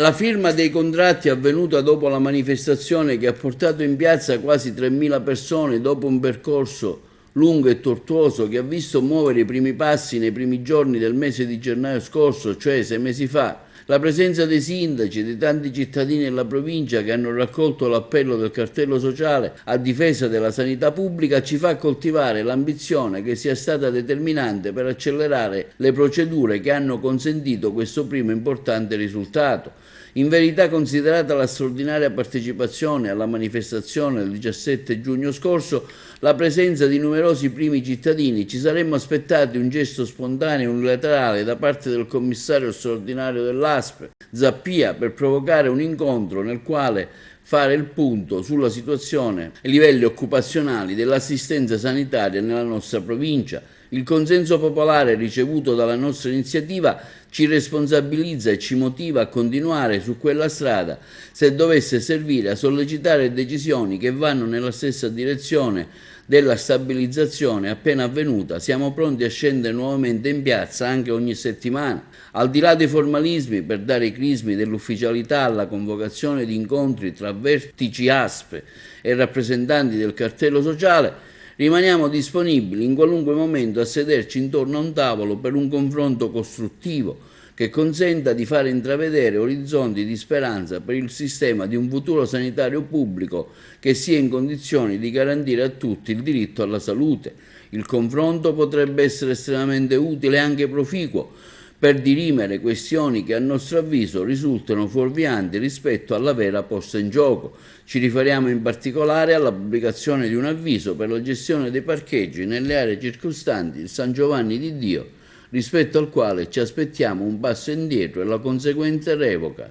La firma dei contratti è avvenuta dopo la manifestazione che ha portato in piazza quasi 3.000 persone dopo un percorso lungo e tortuoso che ha visto muovere i primi passi nei primi giorni del mese di gennaio scorso, cioè 6 mesi fa. La presenza dei sindaci e di tanti cittadini della provincia che hanno raccolto l'appello del cartello sociale a difesa della sanità pubblica ci fa coltivare l'ambizione che sia stata determinante per accelerare le procedure che hanno consentito questo primo importante risultato. In verità, considerata la straordinaria partecipazione alla manifestazione del 17 giugno scorso, la presenza di numerosi primi cittadini, ci saremmo aspettati un gesto spontaneo e unilaterale da parte del commissario straordinario dell'ASP, Zappia, per provocare un incontro nel quale fare il punto sulla situazione ai livelli occupazionali dell'assistenza sanitaria nella nostra provincia. Il consenso popolare ricevuto dalla nostra iniziativa ci responsabilizza e ci motiva a continuare su quella strada se dovesse servire a sollecitare decisioni che vanno nella stessa direzione della stabilizzazione appena avvenuta. Siamo pronti a scendere nuovamente in piazza anche ogni settimana. Al di là dei formalismi per dare i crismi dell'ufficialità alla convocazione di incontri tra vertici ASP e rappresentanti del cartello sociale, rimaniamo disponibili in qualunque momento a sederci intorno a un tavolo per un confronto costruttivo che consenta di fare intravedere orizzonti di speranza per il sistema di un futuro sanitario pubblico che sia in condizioni di garantire a tutti il diritto alla salute. Il confronto potrebbe essere estremamente utile e anche proficuo per dirimere questioni che a nostro avviso risultano fuorvianti rispetto alla vera posta in gioco. Ci riferiamo in particolare alla pubblicazione di un avviso per la gestione dei parcheggi nelle aree circostanti il San Giovanni di Dio, rispetto al quale ci aspettiamo un passo indietro e la conseguente revoca.